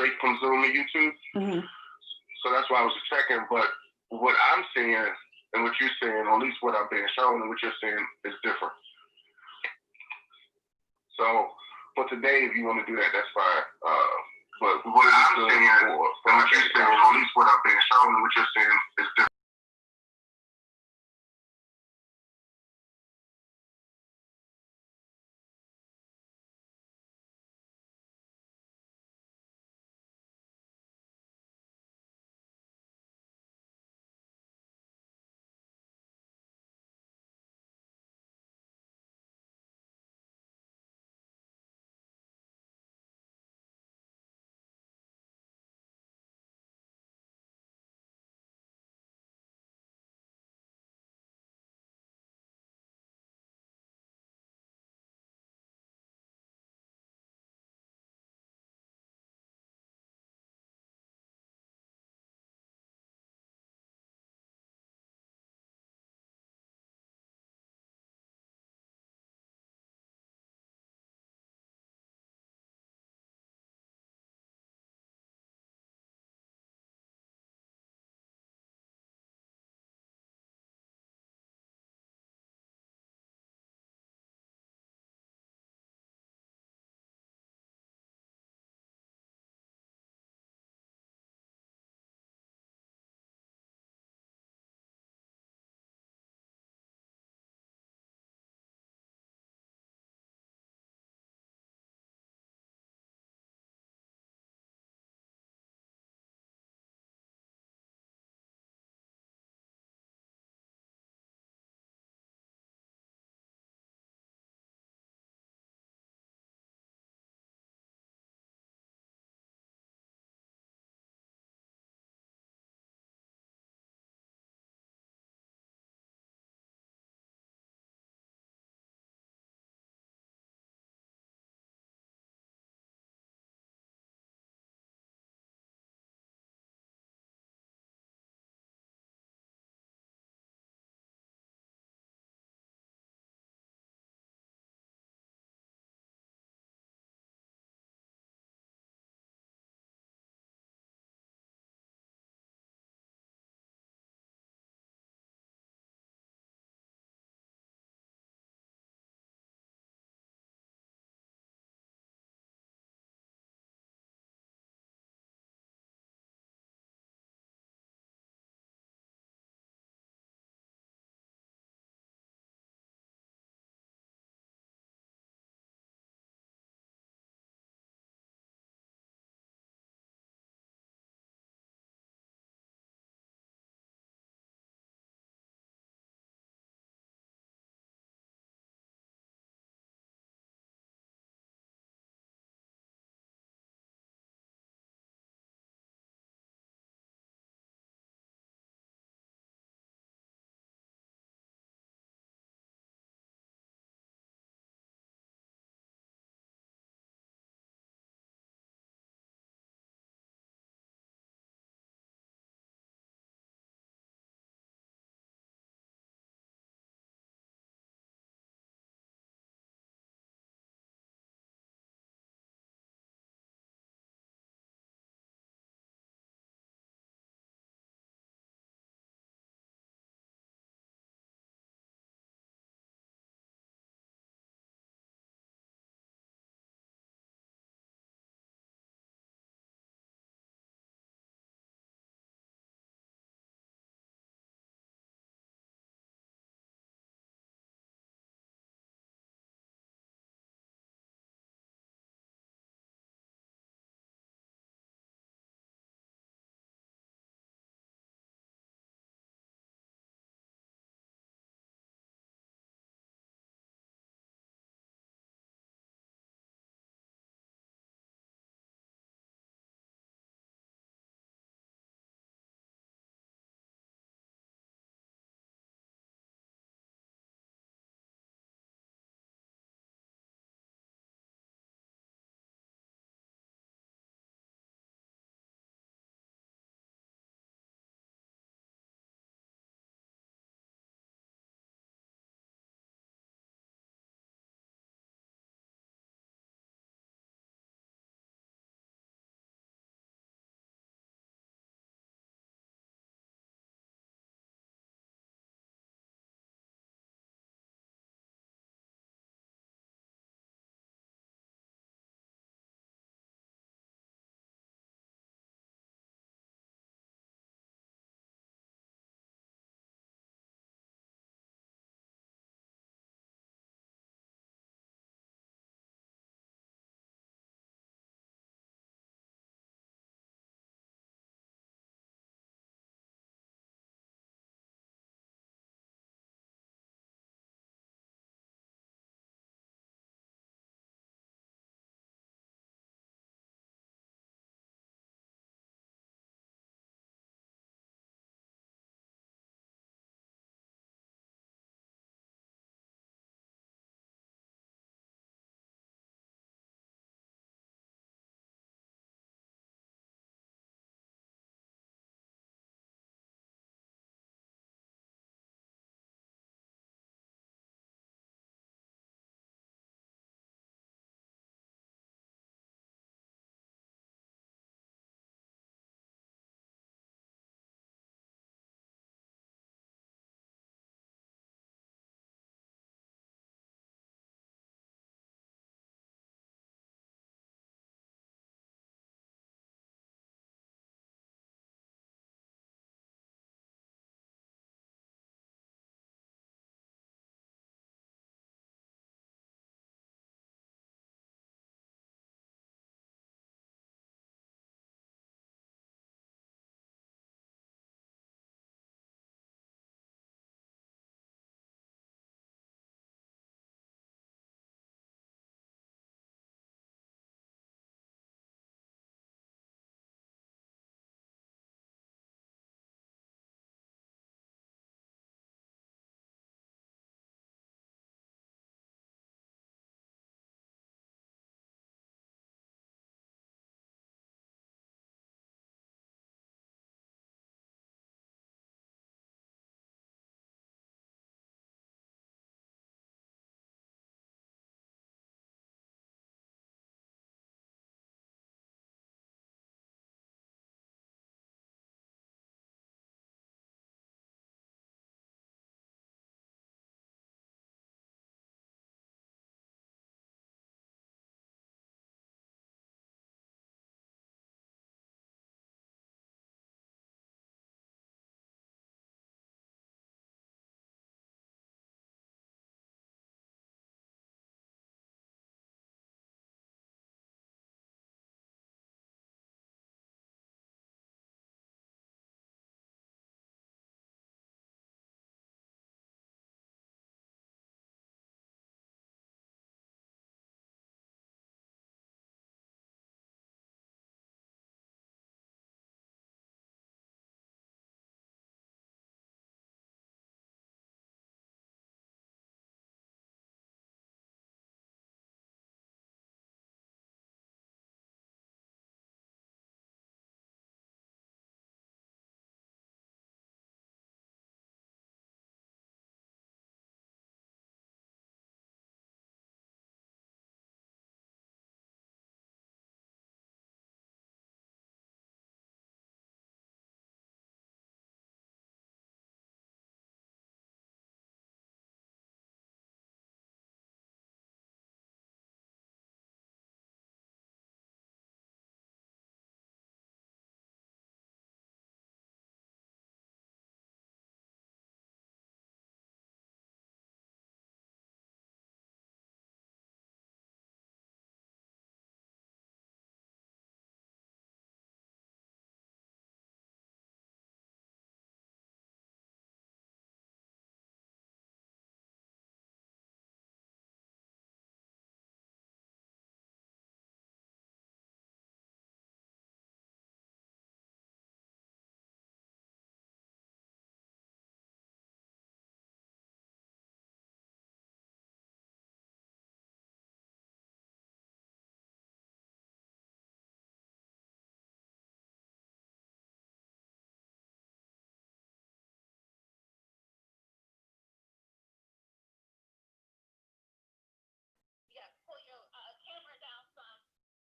straight from Zoom to YouTube. Mm-hmm. So that's why I was checking. But what I'm seeing and what you're seeing, or at least what I'm being shown and what you're seeing, is different. So for today, if you want to do that, that's fine. But what I'm seeing, or from what you're seeing, or at least what I'm being shown and what you're seeing, is different.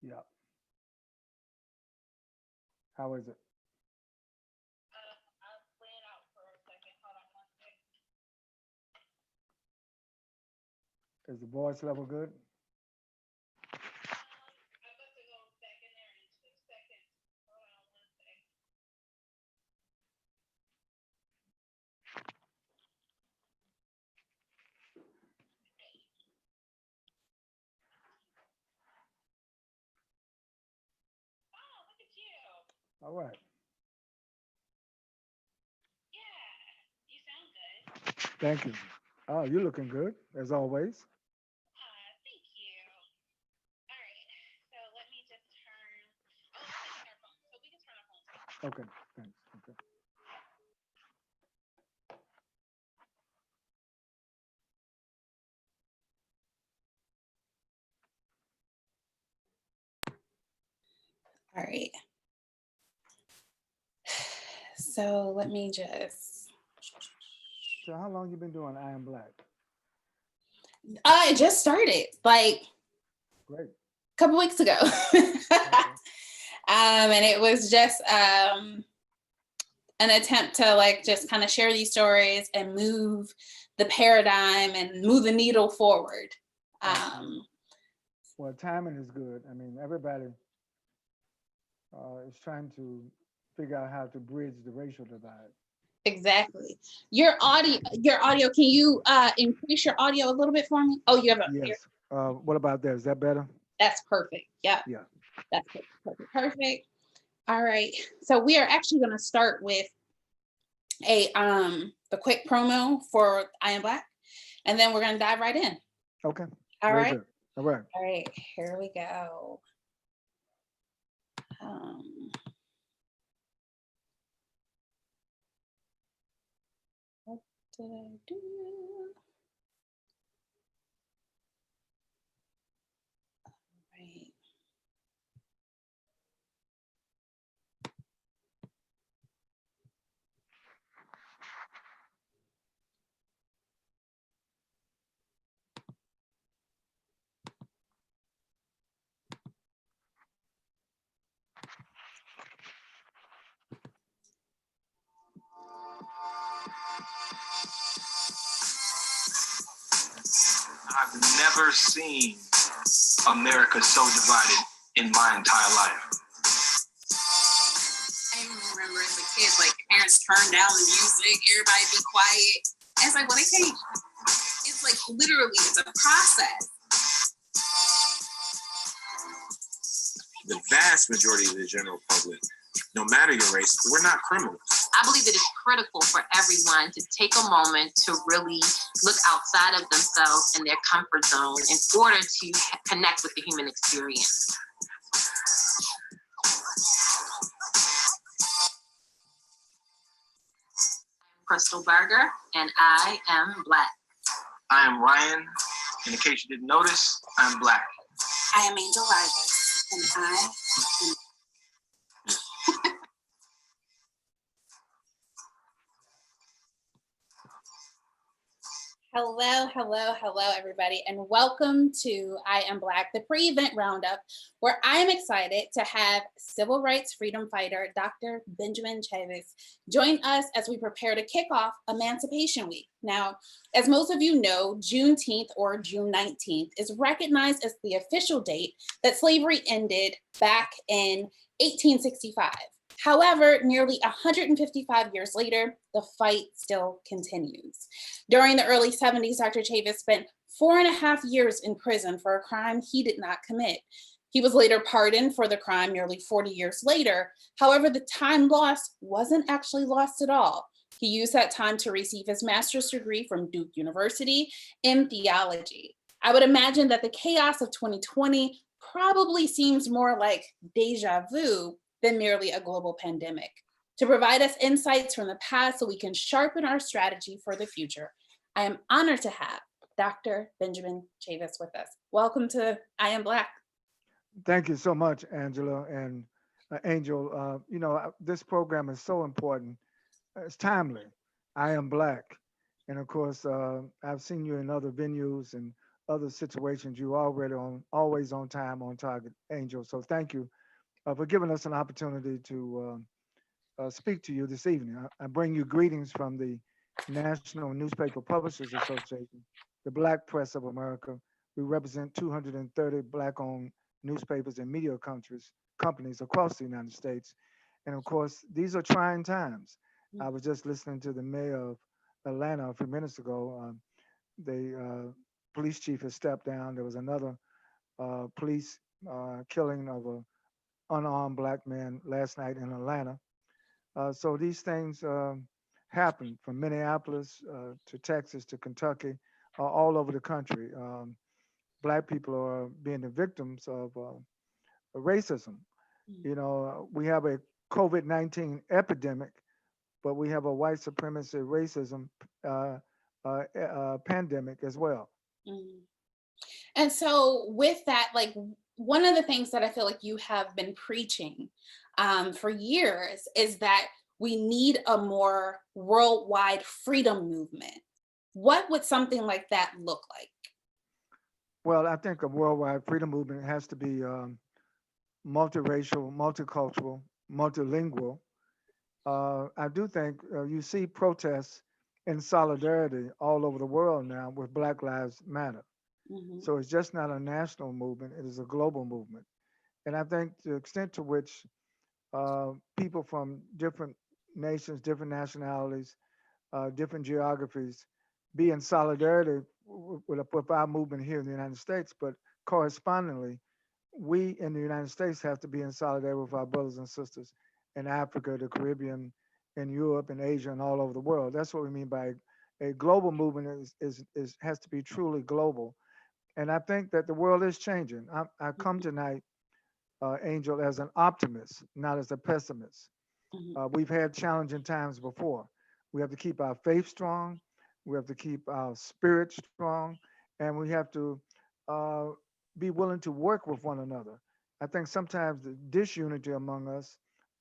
Yeah. How is it? Is the voice level good? All right. Thank you. Oh, you're looking good as always. Okay. Thanks. Okay. All right. So let me just. So how long you been doing I Am Black? I just started like Great. a couple weeks ago. And it was just an attempt to like just kind of share these stories and move the paradigm and move the needle forward. Well, timing is good. I mean, everybody is trying to figure out how to bridge the racial divide. Exactly. Your audio. Can you increase your audio a little bit for me? Oh, you have a. Yes. What about that? Is that better? That's perfect. Yep. Yeah. That's perfect. All right. So we are actually going to start with the quick promo for I Am Black, and then we're going to dive right in. Okay. All Very right. good. All right. All right. Here we go. What did I do? All right. I've never seen America so divided in my entire life. I remember as a kid, like parents turned down the music, everybody be quiet. And it's like, well, they can't. It's like literally, it's a process. The vast majority of the general public, no matter your race, we're not criminals. I believe that it's critical for everyone to take a moment to really look outside of themselves and their comfort zone in order to connect with the human experience. I'm Crystal Berger, and I am Black. I am Ryan, and in case you didn't notice, I'm Black. I am Angel Rivas, and I am. Hello, everybody, and welcome to I Am Black, the pre-event roundup, where I am excited to have civil rights freedom fighter Dr. Benjamin Chavis join us as we prepare to kick off Emancipation Week. Now, as most of you know, Juneteenth or June 19th is recognized as the official date that slavery ended back in 1865. However, nearly 155 years later, the fight still continues. During the early 70s, Dr. Chavis spent 4.5 years in prison for a crime he did not commit. He was later pardoned for the crime nearly 40 years later. However, the time lost wasn't actually lost at all. He used that time to receive his master's degree from Duke University in theology. I would imagine that the chaos of 2020 probably seems more like deja vu than merely a global pandemic. To provide us insights from the past so we can sharpen our strategy for the future, I am honored to have Dr. Benjamin Chavis with us. Welcome to I Am Black. Thank you so much, Angela and Angel. This program is so important. It's timely. I Am Black. And of course, I've seen you in other venues and other situations, you already always on time, on target, Angel. So thank you for giving us an opportunity to speak to you this evening. I bring you greetings from the National Newspaper Publishers Association, the Black Press of America. We represent 230 Black-owned newspapers and media companies across the United States. And of course, these are trying times. I was just listening to the mayor of Atlanta a few minutes ago. The police chief has stepped down. There was another police killing of an unarmed Black man last night in Atlanta. So these things happen from Minneapolis to Texas to Kentucky, all over the country. Black people are being the victims of racism. You know, we have a COVID-19 epidemic, but we have a white supremacy racism pandemic as well. Mhm. And so with that, like one of the things that I feel like you have been preaching for years is that we need a more worldwide freedom movement. What would something like that look like? Well, I think a worldwide freedom movement has to be multiracial, multicultural, multilingual. I do think you see protests in solidarity all over the world now with Black Lives Matter. Mhm. So it's just not a national movement, it is a global movement. And I think the extent to which people from different nations, different nationalities, different geographies be in solidarity with our movement here in the United States, but correspondingly, we in the United States have to be in solidarity with our brothers and sisters in Africa, the Caribbean, in Europe, and Asia, and all over the world. That's what we mean by a global movement is has to be truly global. And I think that the world is changing. I come tonight, Angel, as an optimist, not as a pessimist. Mhm. We've had challenging times before. We have to keep our faith strong. We have to keep our spirit strong, and we have to uh, be willing to work with one another. I think sometimes the disunity among us,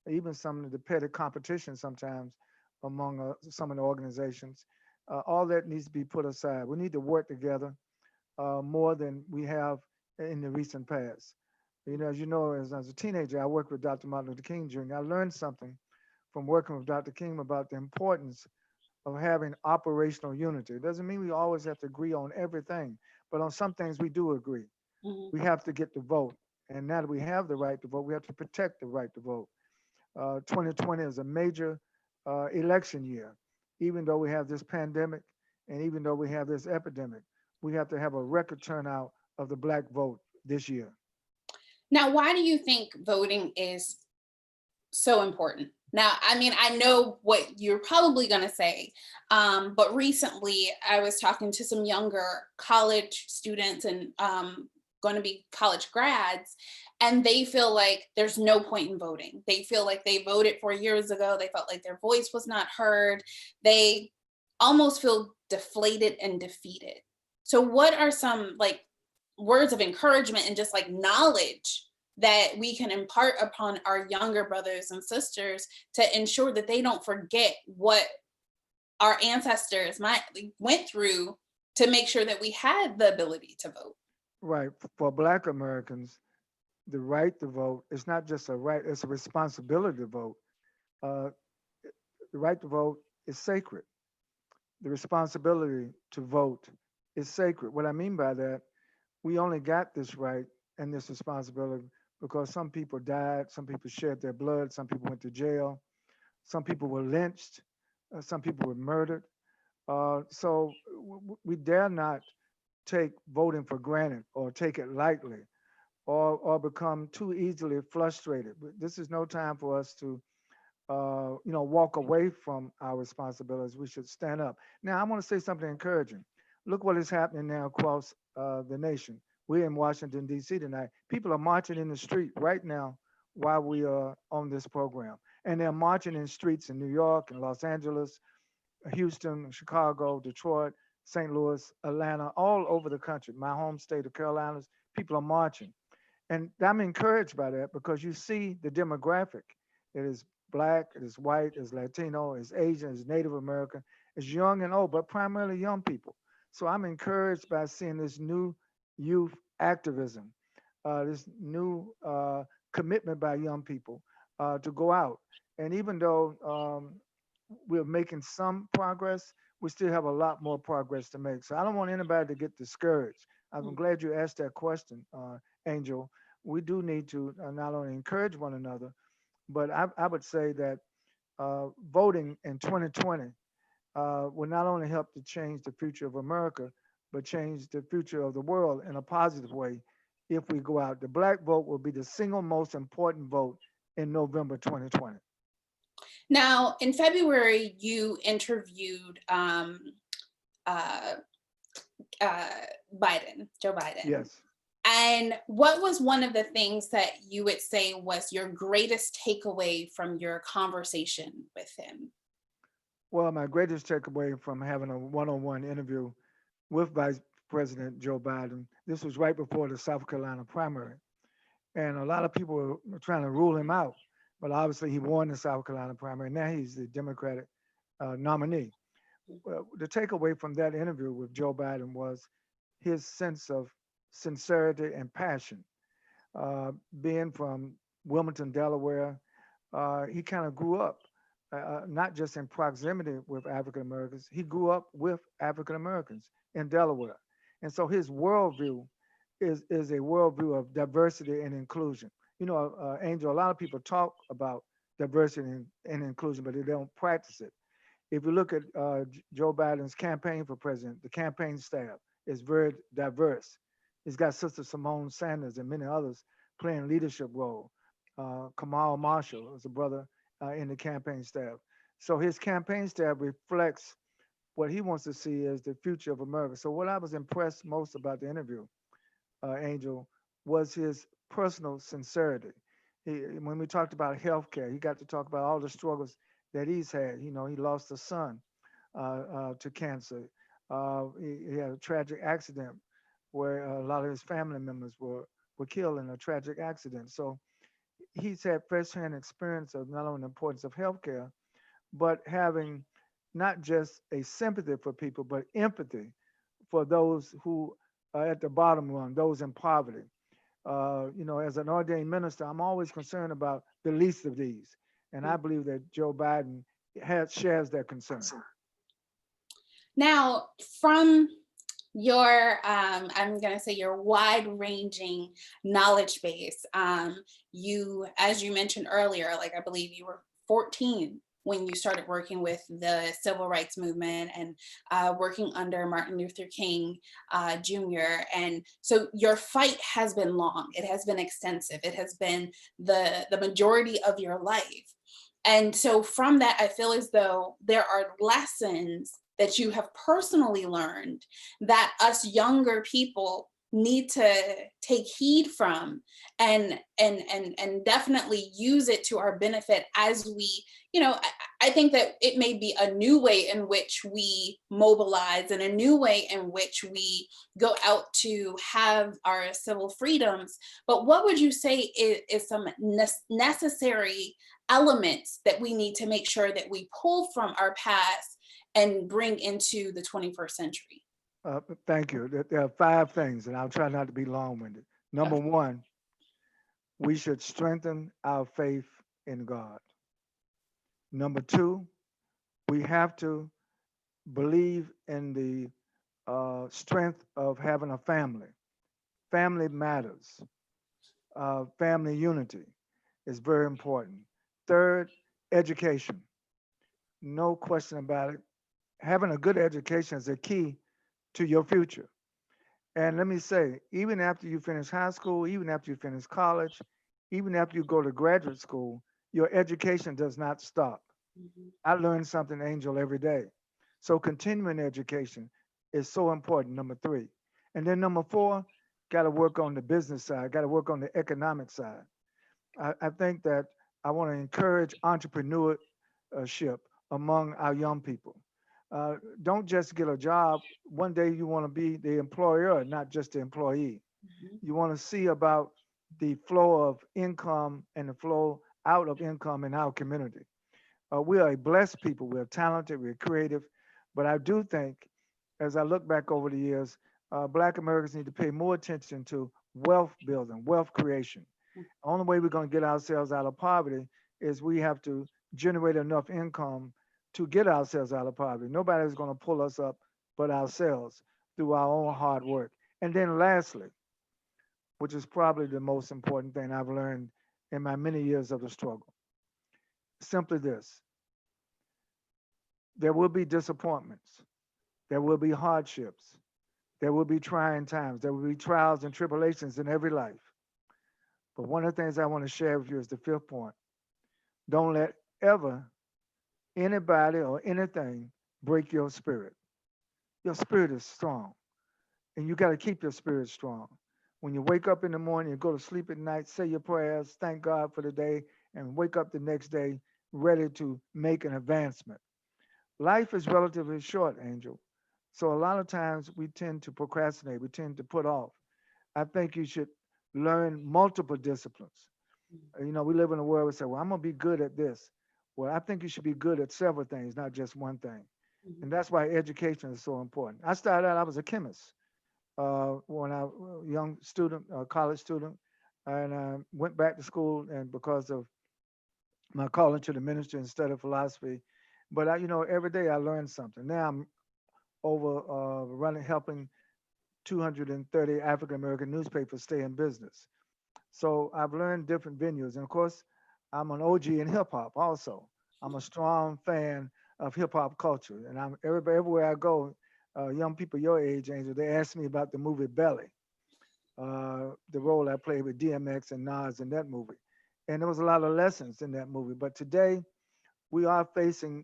even some of the petty competition sometimes among some of the organizations, all that needs to be put aside. We need to work together more than we have in the recent past. You know, as you know, as a teenager, I worked with Dr. Martin Luther King Jr. I learned something from working with Dr. King about the importance of having operational unity. It doesn't mean we always have to agree on everything, but on some things we do agree. Mhm. We have to get the vote. And now that we have the right to vote, we have to protect the right to vote. 2020 is a major election year. Even though we have this pandemic and even though we have this epidemic, we have to have a record turnout of the Black vote this year. Now, why do you think voting is so important? Now, I mean, I know what you're probably going to say, but recently I was talking to some younger college students and going to be college grads, and they feel like there's no point in voting. They feel like they voted 4 years ago. They felt like their voice was not heard. They almost feel deflated and defeated. So, what are some like words of encouragement and just like knowledge that we can impart upon our younger brothers and sisters to ensure that they don't forget what our ancestors went through to make sure that we had the ability to vote? Right. For Black Americans, the right to vote is not just a right, it's a responsibility to vote. Uh, the right to vote is sacred. The responsibility to vote is sacred. What I mean by that, we only got this right and this responsibility because some people died, some people shed their blood, some people went to jail, some people were lynched, some people were murdered. So we dare not take voting for granted or take it lightly or become too easily frustrated. This is no time for us to walk away from our responsibilities. We should stand up. Now, I want to say something encouraging. Look what is happening now across the nation. We're in Washington, D.C. tonight. People are marching in the street right now while we are on this program. And they're marching in streets in New York and Los Angeles, Houston, Chicago, Detroit, St. Louis, Atlanta, all over the country. My home state of Carolinas, people are marching. And I'm encouraged by that because you see the demographic. It is Black, it is white, it is Latino, it is Asian, it is Native American, it's young and old, but primarily young people. So I'm encouraged by seeing this new youth activism, this new commitment by young people to go out. And even though we're making some progress, we still have a lot more progress to make. So I don't want anybody to get discouraged. I'm glad you asked that question, Angel. We do need to not only encourage one another, but I would say that voting in 2020 will not only help to change the future of America, but change the future of the world in a positive way if we go out. The black vote will be the single most important vote in November 2020. Now, in February, you interviewed Biden, Joe Biden. Yes. And what was one of the things that you would say was your greatest takeaway from your conversation with him? Well, my greatest takeaway from having a one-on-one interview with Vice President Joe Biden, this was right before the South Carolina primary. And a lot of people were trying to rule him out, but obviously he won the South Carolina primary. Now he's the Democratic nominee. Well, the takeaway from that interview with Joe Biden was his sense of sincerity and passion. Being from Wilmington, Delaware, he kind of grew up not just in proximity with African Americans, he grew up with African Americans in Delaware. And so his worldview is a worldview of diversity and inclusion. You know, Angel, a lot of people talk about diversity and inclusion, but they don't practice it. If you look at Joe Biden's campaign for president, the campaign staff is very diverse. He's got Sister Simone Sanders and many others playing leadership role. Kamal Marshall is a brother in the campaign staff. So his campaign staff reflects what he wants to see as the future of America. So what I was impressed most about the interview, Angel, was his personal sincerity. When we talked about healthcare, he got to talk about all the struggles that he's had. You know, he lost a son to cancer. He had a tragic accident where a lot of his family members were killed in a tragic accident. So he's had firsthand experience of not only the importance of healthcare, but having not just a sympathy for people, but empathy for those who are at the bottom rung, those in poverty. You know, as an ordained minister, I'm always concerned about the least of these. And I believe that Joe Biden shares that concern. Now, from your, I'm going to say your wide ranging knowledge base, you, as you mentioned earlier, like I believe you were 14 when you started working with the civil rights movement and working under Martin Luther King Jr. And so your fight has been long, it has been extensive, it has been the majority of your life. And so from that, I feel as though there are lessons that you have personally learned that us younger people need to take heed from and definitely use it to our benefit as we, you know, I think that it may be a new way in which we mobilize and a new way in which we go out to have our civil freedoms. But what would you say is some necessary elements that we need to make sure that we pull from our past and bring into the 21st century? Thank you. There are 5 things, and I'll try not to be long-winded. Number one, we should strengthen our faith in God. Number 2, we have to believe in the strength of having a family. Family matters. Family unity is very important. Third, education. No question about it. Having a good education is a key to your future. And let me say, even after you finish high school, even after you finish college, even after you go to graduate school, your education does not stop. I learn something, Angel, every day. So continuing education is so important, number 3. And then number 4, got to work on the business side, got to work on the economic side. I think that I want to encourage entrepreneurship among our young people. Don't just get a job. One day you want to be the employer, not just the employee. You want to see about the flow of income and the flow out of income in our community. We are a blessed people. We're talented, we're creative, but I do think as I look back over the years, Black Americans need to pay more attention to wealth building, wealth creation. The only way we're going to get ourselves out of poverty is we have to generate enough income to get ourselves out of poverty. Nobody's going to pull us up but ourselves through our own hard work. And then lastly, which is probably the most important thing I've learned in my many years of the struggle, simply this: there will be disappointments, there will be hardships, there will be trying times, there will be trials and tribulations in every life. But one of the things I want to share with you is the fifth point. Don't let ever anybody or anything break your spirit. Your spirit is strong, and you got to keep your spirit strong. When you wake up in the morning, you go to sleep at night, say your prayers, thank God for the day, and wake up the next day ready to make an advancement. Life is relatively short, Angel. So a lot of times we tend to procrastinate, we tend to put off. I think you should learn multiple disciplines. You know, we live in a world where we say, well, I'm going to be good at this. Well, I think you should be good at several things, not just one thing. And that's why education is so important. I started out, I was a chemist when I was a young student, college student, and I went back to school, and because of my calling to the ministry instead of philosophy. But I, you know, every day I learned something. Now I'm over running, helping 230 African American newspapers stay in business. So I've learned different venues, and of course, I'm an OG in hip hop. Also, I'm a strong fan of hip hop culture, and I'm everywhere I go. Young people your age, Angel, they ask me about the movie Belly, the role I played with DMX and Nas in that movie, and there was a lot of lessons in that movie. But today, we are facing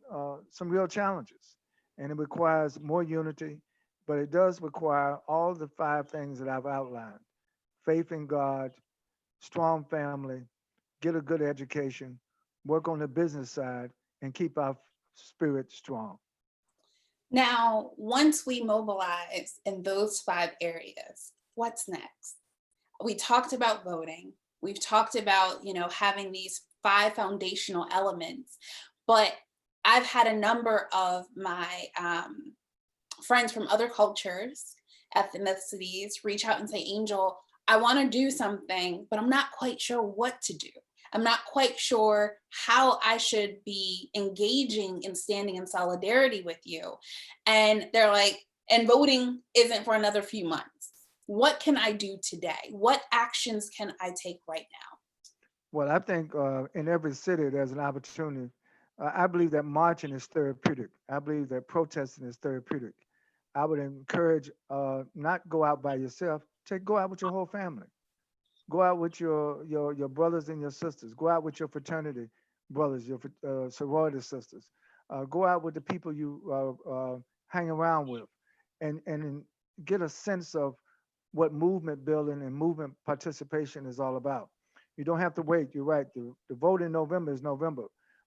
some real challenges, and it requires more unity, but it does require all the five things that I've outlined: faith in God, strong family, get a good education, work on the business side, and keep our spirit strong. Now, once we mobilize in those 5 areas, what's next? We talked about voting. We've talked about, having these 5 foundational elements, but I've had a number of my friends from other cultures, ethnicities, reach out and say, Angel, I want to do something, but I'm not quite sure what to do. I'm not quite sure how I should be engaging and standing in solidarity with you. And they're like, and voting isn't for another few months. What can I do today? What actions can I take right now? Well, I think in every city there's an opportunity. I believe that marching is therapeutic. I believe that protesting is therapeutic. I would encourage not go out by yourself. Go out with your whole family. Go out with your brothers and your sisters. Go out with your fraternity brothers, your sorority sisters. Go out with the people you hang around with, and get a sense of what movement building and movement participation is all about. You don't have to wait. You're right. The vote in November is November,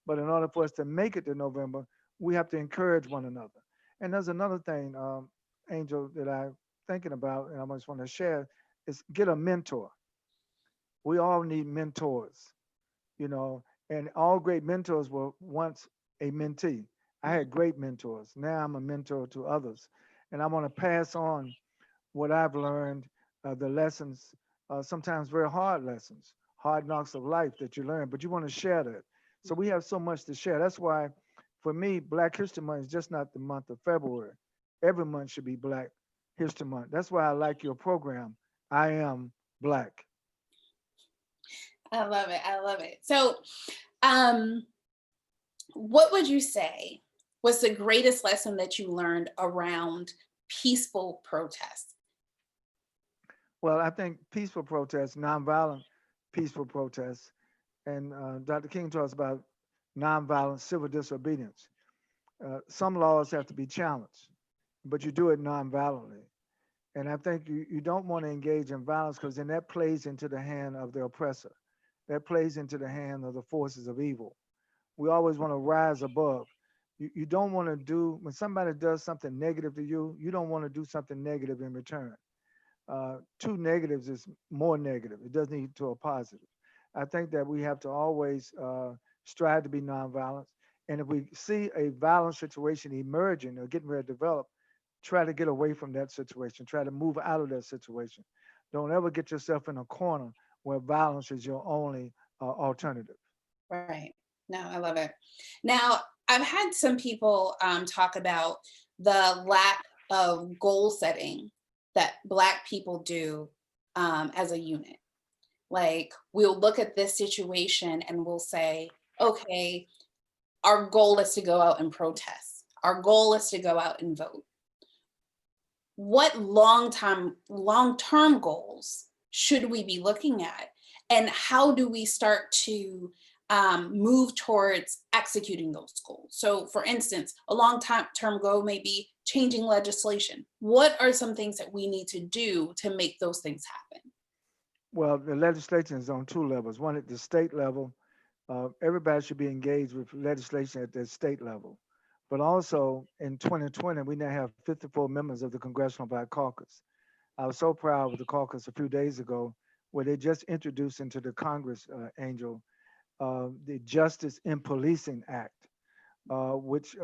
but in order for us to make it to November, we have to encourage one another. And there's another thing, Angel, that I'm thinking about, and I just want to share, is get a mentor. We all need mentors, and all great mentors were once a mentee. I had great mentors. Now I'm a mentor to others. And I want to pass on what I've learned, the lessons, sometimes very hard lessons, hard knocks of life that you learn, but you want to share that. So we have so much to share. That's why, for me, Black History Month is just not the month of February. Every month should be Black History Month. That's why I like your program. I am Black. I love it. I love it. So, what would you say was the greatest lesson that you learned around peaceful protest? Well, I think peaceful protests, nonviolent peaceful protests, and Dr. King talks about nonviolent civil disobedience. Some laws have to be challenged, but you do it nonviolently. And I think you don't want to engage in violence, because then that plays into the hand of the oppressor. That plays into the hand of the forces of evil. We always want to rise above. You don't want to do, when somebody does something negative to you, you don't want to do something negative in return. Two negatives is more negative. It doesn't lead to a positive. I think that we have to always strive to be nonviolent. And if we see a violent situation emerging or getting ready to develop, try to get away from that situation, try to move out of that situation. Don't ever get yourself in a corner where violence is your only alternative. Right. No, I love it. Now, I've had some people talk about the lack of goal setting that Black people do as a unit. Like, we'll look at this situation and we'll say, okay, our goal is to go out and protest. Our goal is to go out and vote. What long-term goals should we be looking at? And how do we start to move towards executing those goals? So for instance, a long-term goal may be changing legislation. What are some things that we need to do to make those things happen? Well, the legislation is on two levels. One at the state level, everybody should be engaged with legislation at the state level. But also in 2020, we now have 54 members of the Congressional Black Caucus. I was so proud with the caucus a few days ago where they just introduced into the Congress, Angel, the Justice in Policing Act, which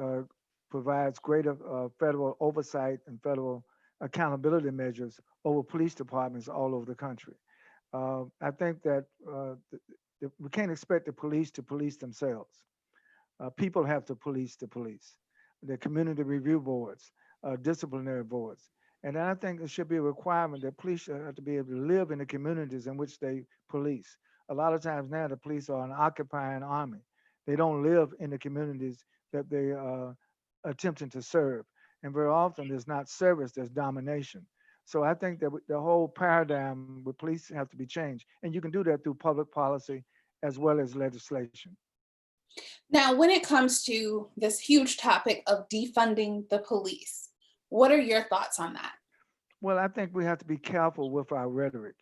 provides greater federal oversight and federal accountability measures over police departments all over the country. I think that we can't expect the police to police themselves. People have to police the police, the community review boards, disciplinary boards. And I think it should be a requirement that police should have to be able to live in the communities in which they police. A lot of times now the police are an occupying army. They don't live in the communities that they are attempting to serve. And very often there's not service, there's domination. So I think that the whole paradigm with police have to be changed. And you can do that through public policy as well as legislation. Now, when it comes to this huge topic of defunding the police, what are your thoughts on that? Well, I think we have to be careful with our rhetoric.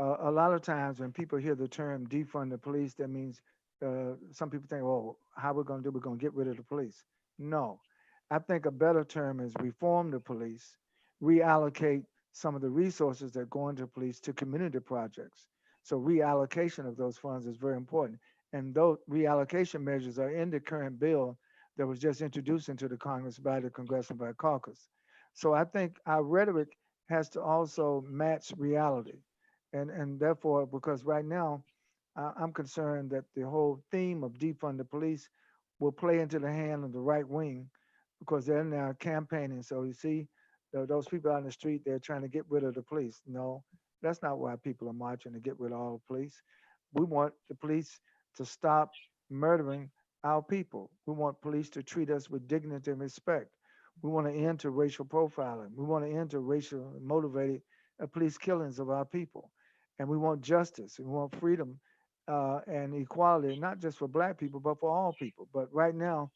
A lot of times when people hear the term defund the police, that means some people think, oh, how we're going to do, we're going to get rid of the police. No, I think a better term is reform the police, reallocate some of the resources that go into police to community projects. So reallocation of those funds is very important. And those reallocation measures are in the current bill that was just introduced into the Congress by the Congressional Black Caucus. So I think our rhetoric has to also match reality. And therefore, because right now, I'm concerned that the whole theme of defund the police will play into the hand of the right wing because they're now campaigning. So you see, those people out in the street, they're trying to get rid of the police. No, that's not why people are marching to get rid of all the police. We want the police to stop murdering our people. We want police to treat us with dignity and respect. We want to end to racial profiling. We want to end to racial motivated police killings of our people. And we want justice. We want freedom and equality, not just for Black people, but for all people. But right now,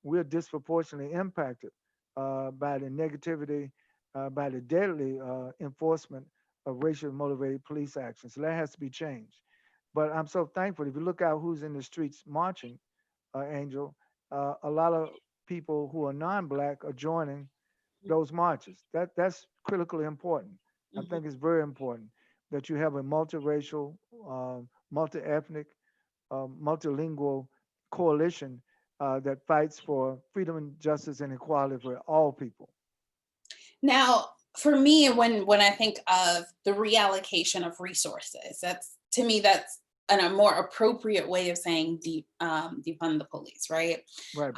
we're disproportionately impacted by the negativity, by the deadly enforcement of racially motivated police action. So that has to be changed. But I'm so thankful. If you look out who's in the streets marching, Angel, a lot of people who are non-Black are joining those marches. That's critically important. I think it's very important that you have a multiracial, multi-ethnic, multilingual coalition that fights for freedom and justice and equality for all people. Now, for me, when I think of the reallocation of resources, that's to me that's a more appropriate way of saying defund the police, right? Right,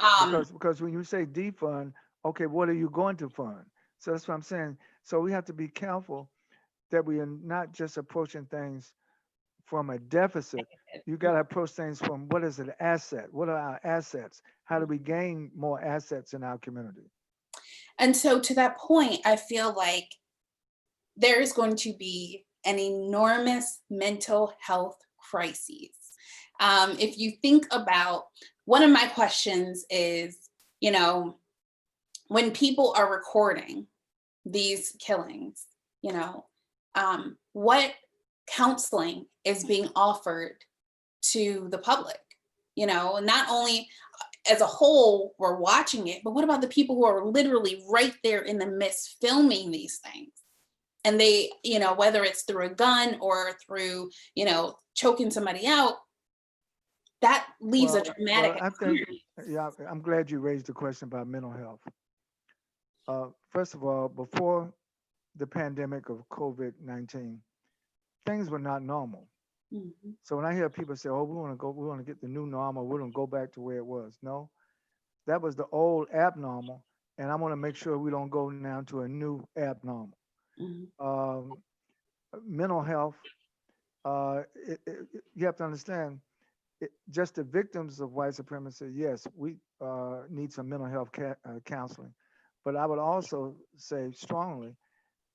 because when you say defund, okay, what are you going to fund? So that's what I'm saying. So we have to be careful that we are not just approaching things from a deficit. You got to approach things from what is an asset? What are our assets? How do we gain more assets in our community? And so to that point, I feel like there is going to be an enormous mental health crises. If you think about, one of my questions is, when people are recording these killings, what counseling is being offered to the public? Not only as a whole, we're watching it, but what about the people who are literally right there in the midst filming these things? And they, whether it's through a gun or through, choking somebody out, that leaves a dramatic. I think, yeah, I'm glad you raised the question about mental health. First of all, before the pandemic of COVID-19, things were not normal. Mhm. So when I hear people say, "Oh, we want to get the new normal, we're going to go back to where it was," no, that was the old abnormal, and I want to make sure we don't go now to a new abnormal. Mhm. Um, Mental health, you have to understand, just the victims of white supremacy, yes, we need some mental health counseling. But I would also say strongly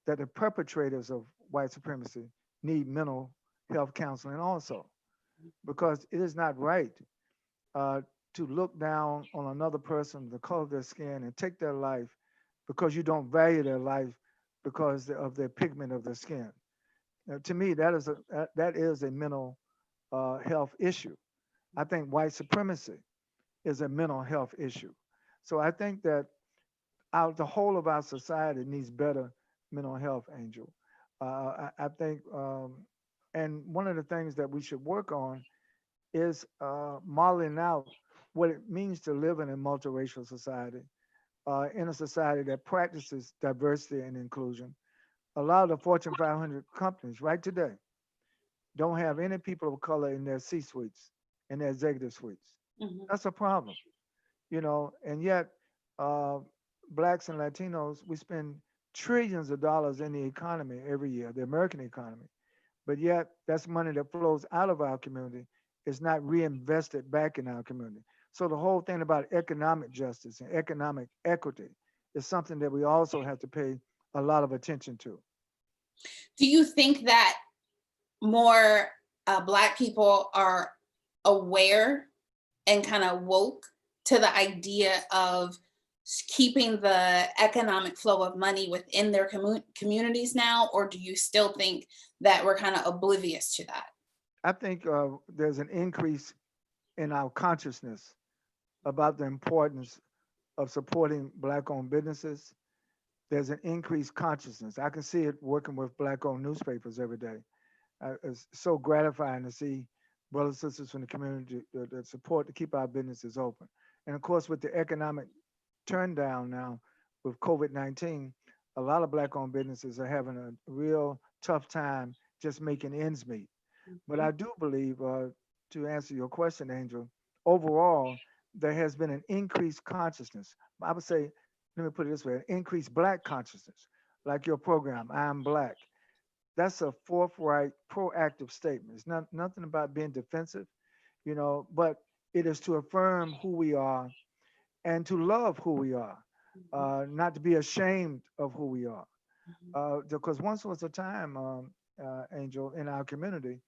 that the perpetrators of white supremacy need mental health counseling also, because it is not right uh, to look down on another person, the color of their skin, and take their life because you don't value their life because of their pigment of their skin. Now, to me, that is a mental health issue. I think white supremacy is a mental health issue. So I think that the whole of our society needs better mental health, Angel. I think, and one of the things that we should work on is modeling out what it means to live in a multiracial society, in a society that practices diversity and inclusion. A lot of the Fortune 500 companies right today don't have any people of color in their C suites, in their executive suites. Mhm. That's a problem, and yet uh, blacks and Latinos, we spend trillions of dollars in the economy every year, the American economy, but yet that's money that flows out of our community is not reinvested back in our community. So the whole thing about economic justice and economic equity is something that we also have to pay a lot of attention to. Do you think that more Black people are aware and kind of woke to the idea of keeping the economic flow of money within their communities now, or do you still think that we're kind of oblivious to that? I think there's an increase in our consciousness about the importance of supporting black owned businesses. There's an increased consciousness. I can see it working with black owned newspapers every day. It's so gratifying to see brothers and sisters from the community that support to keep our businesses open. And of course, with the economic turn down now with COVID-19, a lot of black owned businesses are having a real tough time just making ends meet. But I do believe, to answer your question, Angel, overall, there has been an increased consciousness. I would say, let me put it this way, an increased black consciousness, like your program, I'm Black. That's a forthright, proactive statement. It's not nothing about being defensive, but it is to affirm who we are and to love who we are, not to be ashamed of who we are. Because once was a time, Angel, in our community,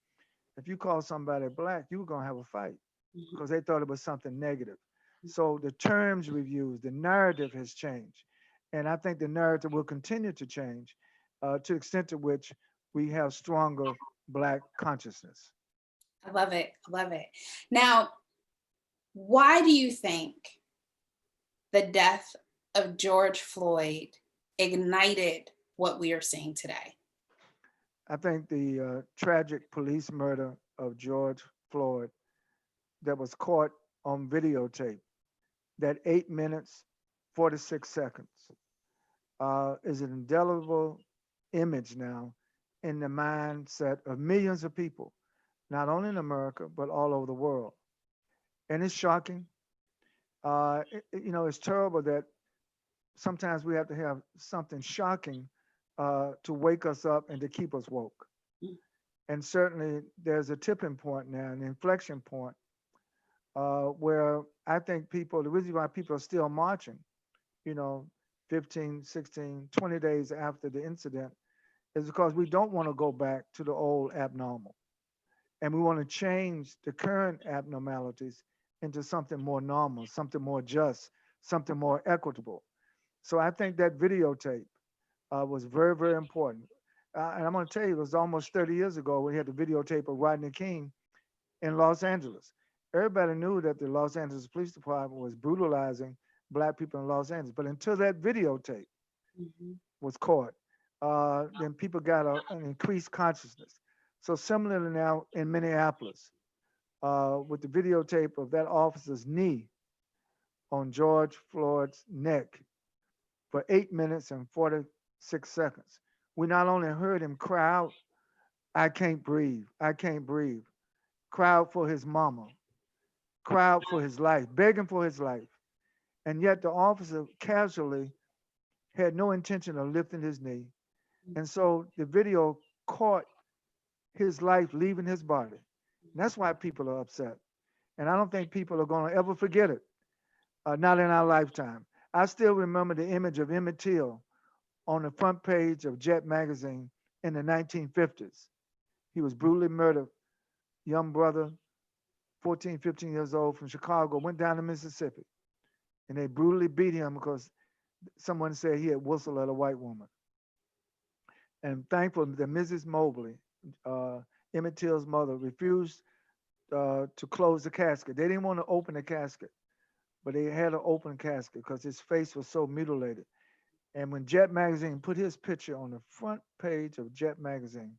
if you call somebody black, you were gonna have a fight Mhm. because they thought it was something negative. So the terms we've used, the narrative has changed, and I think the narrative will continue to change to the extent to which we have stronger black consciousness. I love it. I love it. Now, why do you think the death of George Floyd ignited what we are seeing today? I think the tragic police murder of George Floyd that was caught on videotape, that 8 minutes, 46 seconds, is an indelible image now in the mindset of millions of people, not only in America, but all over the world. And it's shocking. It's terrible that sometimes we have to have something shocking to wake us up and to keep us woke. Mm. And certainly there's a tipping point now, an inflection point, where I think the reason why people are still marching, you know, 15, 16, 20 days after the incident is because we don't want to go back to the old abnormal. And we want to change the current abnormalities into something more normal, something more just, something more equitable. So I think that videotape was very, very important. And I'm going to tell you, it was almost 30 years ago we had the videotape of Rodney King in Los Angeles. Everybody knew that the Los Angeles Police Department was brutalizing black people in Los Angeles. But until that videotape Mhm. was caught, then people got an increased consciousness. So similarly now in Minneapolis, with the videotape of that officer's knee on George Floyd's neck for 8 minutes and 46 seconds. We not only heard him cry out, I can't breathe, I can't breathe, cry out for his mama, cry out for his life, begging for his life. And yet the officer casually had no intention of lifting his knee. And so the video caught his life leaving his body. And that's why people are upset. And I don't think people are going to ever forget it, not in our lifetime. I still remember the image of Emmett Till on the front page of Jet magazine in the 1950s. He was brutally murdered, young brother, 14, 15 years old from Chicago, went down to Mississippi. And they brutally beat him because someone said he had whistled at a white woman. And thankful that Mrs. Mobley, Emmett Till's mother, refused to close the casket. They didn't want to open the casket, but they had to open the casket because his face was so mutilated. And when Jet magazine put his picture on the front page of Jet magazine,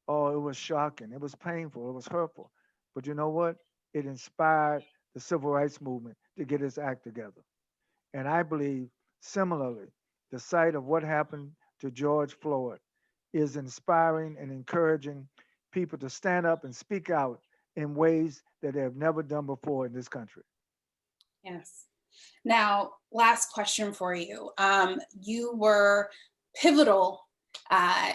oh, it was shocking. It was painful. It was hurtful. But you know what? It inspired the civil rights movement to get its act together. And I believe, similarly, the sight of what happened to George Floyd is inspiring and encouraging people to stand up and speak out in ways that they have never done before in this country. Yes. Now, last question for you. You were pivotal,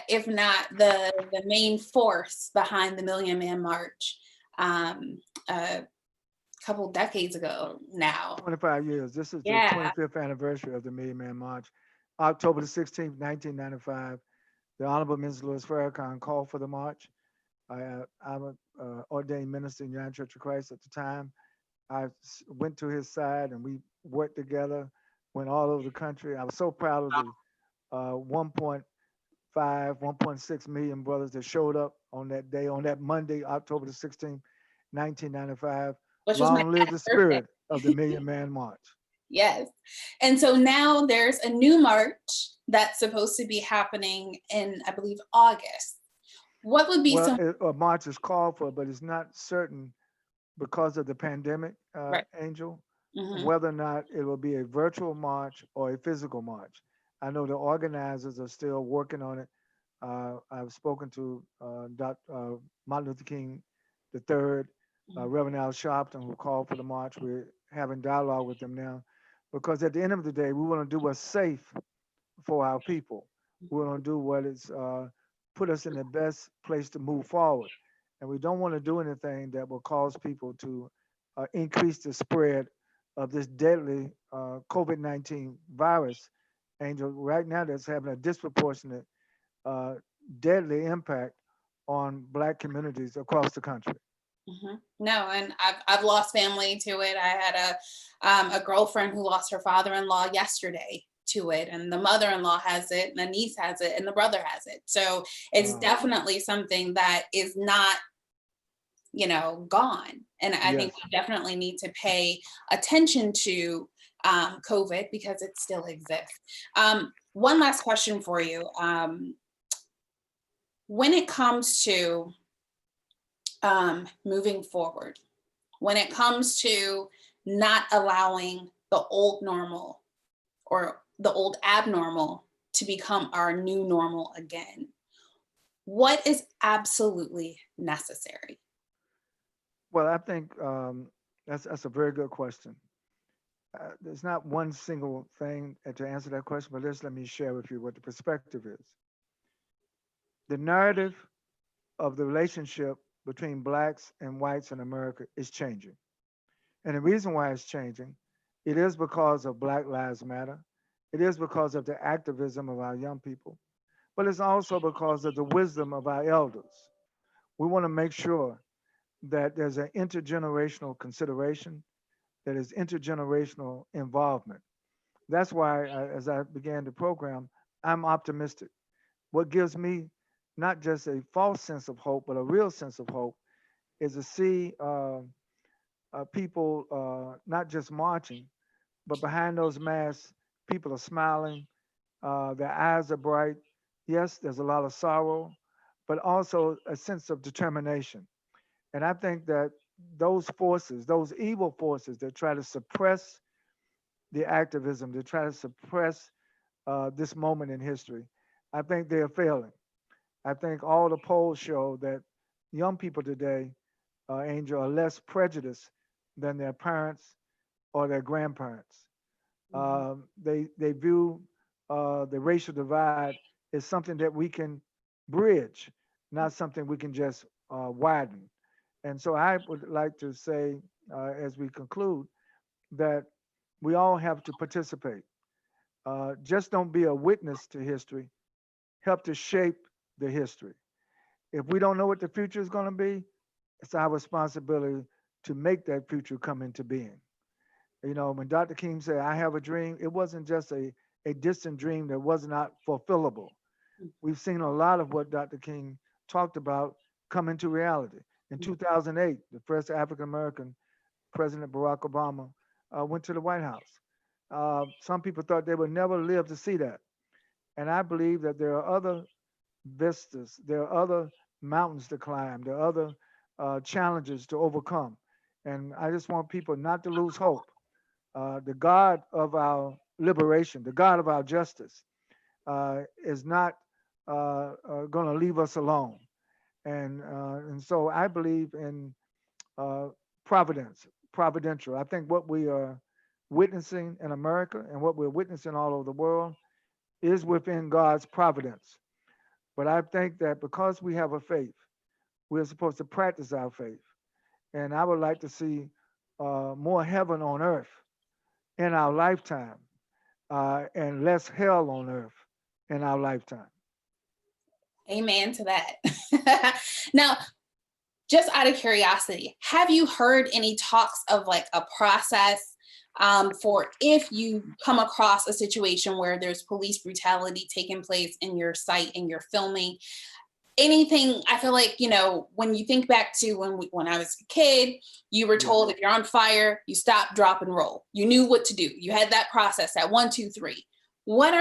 if not the main force behind the Million Man March a couple decades ago now. 25 years. This is the Yeah. 25th anniversary of the Million Man March. October the 16th, 1995, the Honorable Mr. Louis Farrakhan called for the march. I'm an ordained minister in the United Church of Christ at the time. I went to his side and we worked together, went all over the country. I was so proud of the 1.5, 1.6 million brothers that showed up on that day, on that Monday, October the 16th, 1995. Which was Long live the birthday. spirit of the Million Man March. Yes. And so now there's a new march that's supposed to be happening in, I believe, August. What would be a march is called for, but it's not certain because of the pandemic, Right. Angel, Mhm. whether or not it will be a virtual march or a physical march. I know the organizers are still working on it. I've spoken to Martin Luther King III, Reverend Al Sharpton, who called for the march. We're having dialogue with them now because at the end of the day, we want to do what's safe for our people. We want to do what is put us in the best place to move forward. And we don't want to do anything that will cause people to increase the spread of this deadly COVID-19 virus, Angel, right now that's having a disproportionate, deadly impact on Black communities across the country. Mm-hmm. No, and I've lost family to it. I had a girlfriend who lost her father-in-law yesterday to it, and the mother-in-law has it, and the niece has it, and the brother has it. So it's definitely something that is not, gone. And I think we definitely need to pay attention to COVID because it still exists. One last question for you. When it comes to moving forward, when it comes to not allowing the old normal or the old abnormal to become our new normal again, what is absolutely necessary? Well, I think that's a very good question. There's not one single thing to answer that question, but let me share with you what the perspective is. The narrative of the relationship between Blacks and whites in America is changing. And the reason why it's changing, it is because of Black Lives Matter. It is because of the activism of our young people, but it's also because of the wisdom of our elders. We want to make sure that there's an intergenerational consideration, that is intergenerational involvement. That's why, as I began the program, I'm optimistic. What gives me not just a false sense of hope, but a real sense of hope is to see people not just marching, but behind those masks, people are smiling, their eyes are bright. Yes, there's a lot of sorrow, but also a sense of determination. And I think that those forces, those evil forces that try to suppress the activism, that try to suppress this moment in history. I think they are failing. I think all the polls show that young people today, Angel, are less prejudiced than their parents or their grandparents. Mhm. They view the racial divide as something that we can bridge, not something we can just widen. And so I would like to say, as we conclude, that we all have to participate. Just don't be a witness to history. Help to shape the history. If we don't know what the future is going to be, it's our responsibility to make that future come into being. You know, when Dr. King said, I have a dream, it wasn't just a distant dream that was not fulfillable. We've seen a lot of what Dr. King talked about come into reality. In 2008, the first African American President Barack Obama went to the White House. Some people thought they would never live to see that. And I believe that there are other vistas, there are other mountains to climb, there are other challenges to overcome. And I just want people not to lose hope. The God of our liberation, the God of our justice, is not going to leave us alone. And so I believe in uh, providence, providential. I think what we are witnessing in America and what we're witnessing all over the world is within God's providence. But I think that because we have a faith, we're supposed to practice our faith. And I would like to see more heaven on earth in our lifetime and less hell on earth in our lifetime. Amen to that. Now, just out of curiosity, have you heard any talks of like a process for if you come across a situation where there's police brutality taking place in your site and you're filming? Anything? I feel like, you know, when you think back to when I was a kid, you were told if you're on fire, you stop, drop, and roll. You knew what to do. You had that process, that 1, 2, 3. What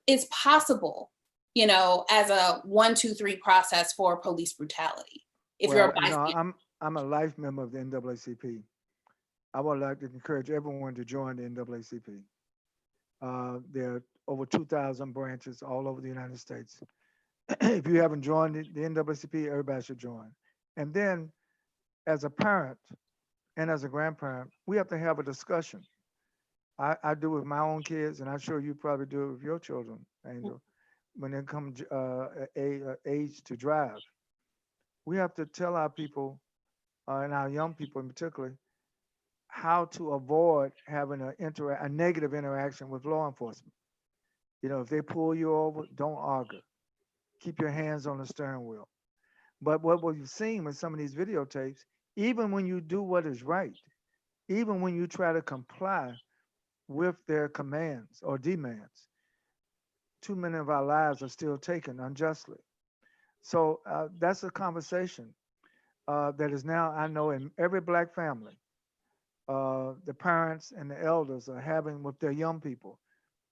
is possible, you know, as a 1, 2, 3 process for police brutality? If you're a Well, you know, bystander. I'm a life member of the NAACP. I would like to encourage everyone to join the NAACP. There are over 2,000 branches all over the United States. If you haven't joined the NAACP, everybody should join. And then, as a parent and as a grandparent, we have to have a discussion. I do with my own kids, and I'm sure you probably do it with your children, Angel, when they come age to drive. We have to tell our people, and our young people in particular, how to avoid having a negative interaction with law enforcement. You know, if they pull you over, don't argue. Keep your hands on the steering wheel. But what we've seen with some of these videotapes, even when you do what is right, even when you try to comply with their commands or demands, too many of our lives are still taken unjustly. So that's a conversation that is now, I know, in every Black family, the parents and the elders are having with their young people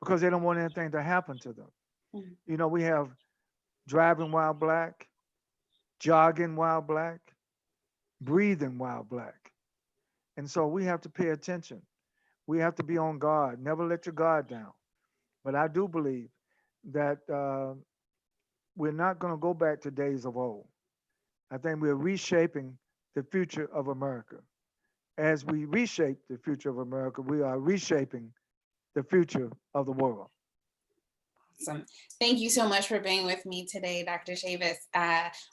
because they don't want anything to happen to them. Mhm. You know, we have driving while Black, jogging while Black, breathing while Black. And so we have to pay attention. We have to be on guard. Never let your guard down. But I do believe that we're not going to go back to days of old. I think we're reshaping the future of America. As we reshape the future of America, we are reshaping the future of the world. Awesome. Thank you so much for being with me today, Dr. Chavis,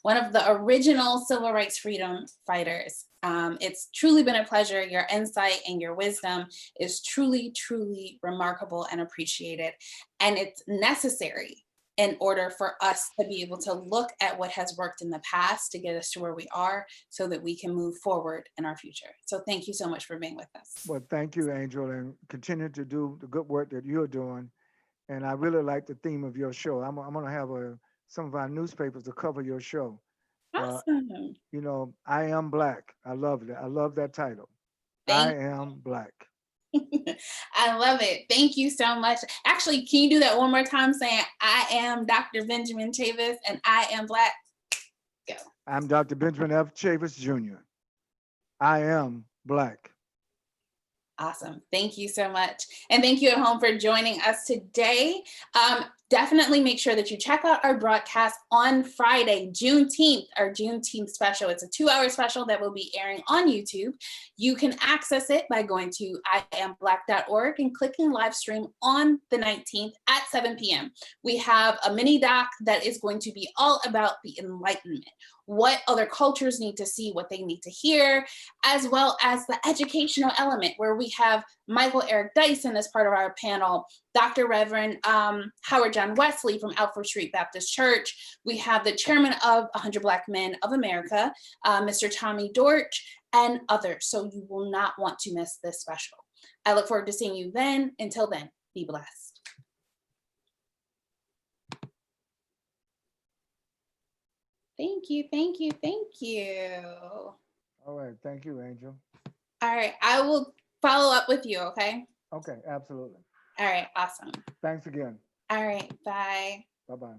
one of the original civil rights freedom fighters. It's truly been a pleasure. Your insight and your wisdom is truly, truly remarkable and appreciated. And it's necessary in order for us to be able to look at what has worked in the past to get us to where we are so that we can move forward in our future. So thank you so much for being with us. Well, thank you, Angel, and continue to do the good work that you're doing. And I really like the theme of your show. I'm going to have some of our newspapers to cover your show. Awesome. You know, I Am Black. I love it. I love that title. Thank I Am Black. I love it. Thank you so much. Actually, can you do that one more time saying, I am Dr. Benjamin Chavis and I am Black? Go. I'm Dr. Benjamin F. Chavis, Jr. I am Black. Awesome. Thank you so much. And thank you at home for joining us today. Definitely make sure that you check out our broadcast on Friday, Juneteenth, our Juneteenth special. It's a 2-hour special that will be airing on YouTube. You can access it by going to iamblack.org and clicking live stream on the 19th at 7 p.m. We have a mini doc that is going to be all about the Enlightenment, what other cultures need to see, what they need to hear, as well as the educational element, where we have Michael Eric Dyson as part of our panel, Dr. Reverend Howard John Wesley from Alfred Street Baptist Church. We have the chairman of 100 Black Men of America, Mr. Tommy Dortch, and others. So you will not want to miss this special. I look forward to seeing you then. Until then, be blessed. Thank you, thank you, thank you. All right, thank you, Angel. All right, I will follow up with you, okay? Okay, absolutely. All right, awesome. Thanks again. All right, bye. Bye-bye.